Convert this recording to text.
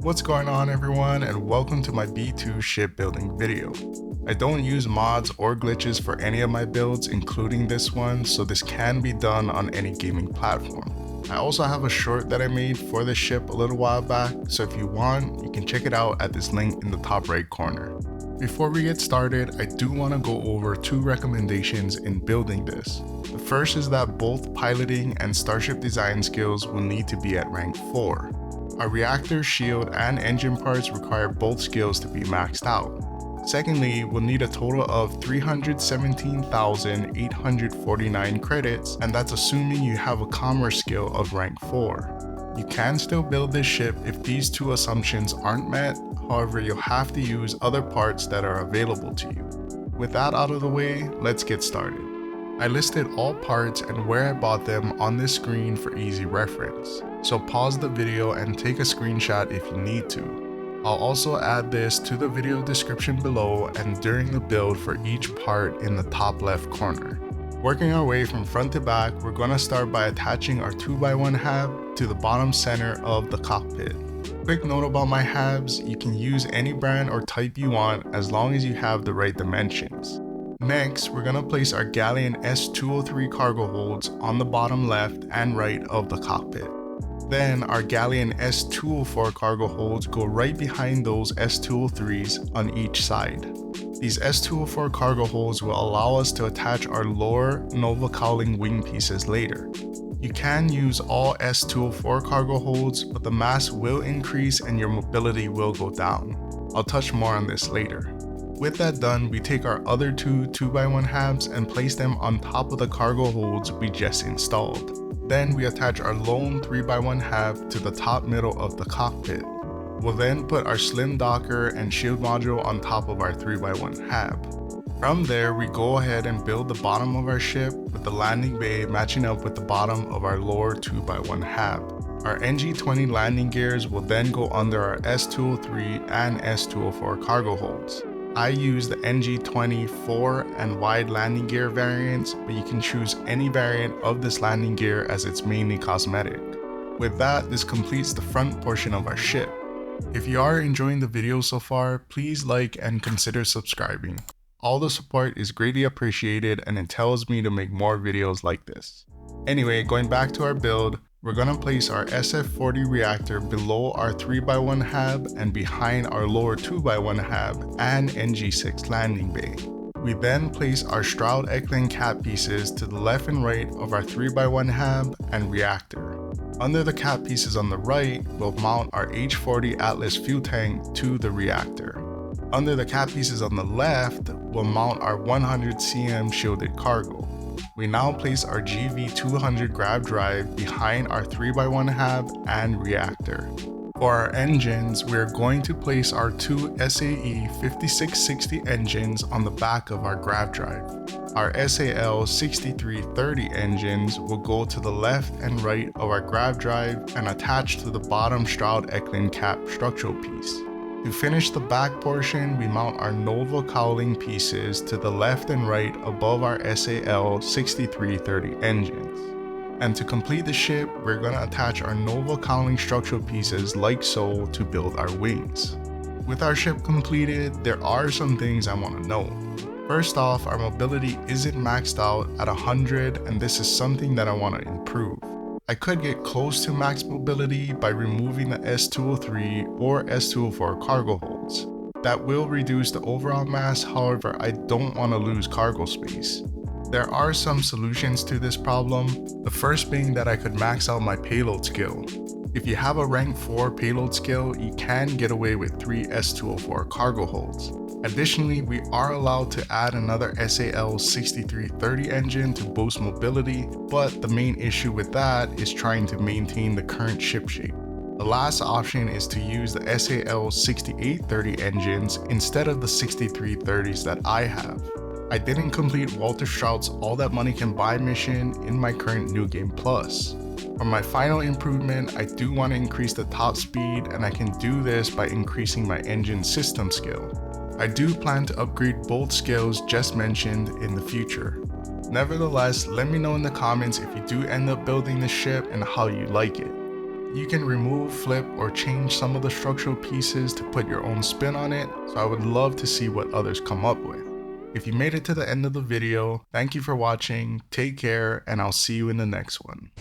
What's going on everyone, and welcome to my B2 shipbuilding video. I don't use mods or glitches for any of my builds, including this one, so this can be done on any gaming platform. I also have a short that I made for this ship a little while back, so if you want, you can check it out at this link in the top right corner. Before we get started, I do want to go over two recommendations in building this. The first is that both piloting and starship design skills will need to be at rank 4. Our reactor, shield, and engine parts require both skills to be maxed out. Secondly, we'll need a total of 317,849 credits, and that's assuming you have a commerce skill of rank 4. You can still build this ship if these two assumptions aren't met, however you'll have to use other parts that are available to you. With that out of the way, let's get started. I listed all parts and where I bought them on this screen for easy reference, so pause the video and take a screenshot if you need to. I'll also add this to the video description below and during the build for each part in the top left corner. Working our way from front to back, we're going to start by attaching our 2x1 hab to the bottom center of the cockpit. Quick note about my habs, you can use any brand or type you want as long as you have the right dimensions. Next, we're going to place our Galleon S203 cargo holds on the bottom left and right of the cockpit. Then our Galleon S204 cargo holds go right behind those S203s on each side. These S204 cargo holds will allow us to attach our lower Nova cowling wing pieces later. You can use all S204 cargo holds, but the mass will increase and your mobility will go down. I'll touch more on this later. With that done, we take our other two 2x1 habs and place them on top of the cargo holds we just installed. Then we attach our lone 3x1 hab to the top middle of the cockpit. We'll then put our slim docker and shield module on top of our 3x1 hab. From there, we go ahead and build the bottom of our ship with the landing bay matching up with the bottom of our lower 2x1 hab. Our NG20 landing gears will then go under our S203 and S204 cargo holds. I use the NG20 fore and wide landing gear variants, but you can choose any variant of this landing gear as it's mainly cosmetic. With that, this completes the front portion of our ship. If you are enjoying the video so far, please like and consider subscribing. All the support is greatly appreciated and it tells me to make more videos like this. Anyway, going back to our build, we're going to place our SF40 reactor below our 3x1 hab and behind our lower 2x1 hab and NG6 landing bay. We then place our Stroud Eklund cap pieces to the left and right of our 3x1 hab and reactor. Under the cap pieces on the right, we'll mount our H40 Atlas fuel tank to the reactor. Under the cap pieces on the left, we'll mount our 100 cm shielded cargo. We now place our GV200 GRAV drive behind our 3x1 hab and reactor. For our engines, we are going to place our two SAE 5660 engines on the back of our GRAV drive. Our SAL 6330 engines will go to the left and right of our GRAV drive and attach to the bottom Stroud Eklund cap structural piece. To finish the back portion, we mount our Nova cowling pieces to the left and right above our SAL 6330 engines. And to complete the ship, we're going to attach our Nova cowling structural pieces like so to build our wings. With our ship completed, there are some things I want to note. First off, our mobility isn't maxed out at 100 and this is something that I want to improve. I could get close to max mobility by removing the S203 or S204 cargo holds. That will reduce the overall mass, however I don't want to lose cargo space. There are some solutions to this problem, the first being that I could max out my payload skill. If you have a rank 4 payload skill, you can get away with 3 S204 cargo holds. Additionally, we are allowed to add another SAL 6330 engine to boost mobility, but the main issue with that is trying to maintain the current ship shape. The last option is to use the SAL 6830 engines instead of the 6330s that I have. I didn't complete Walter Strout's All That Money Can Buy mission in my current New Game Plus. For my final improvement, I do want to increase the top speed and I can do this by increasing my engine system skill. I do plan to upgrade both skills just mentioned in the future. Nevertheless, let me know in the comments if you do end up building this ship and how you like it. You can remove, flip, or change some of the structural pieces to put your own spin on it, so I would love to see what others come up with. If you made it to the end of the video, thank you for watching, take care, and I'll see you in the next one.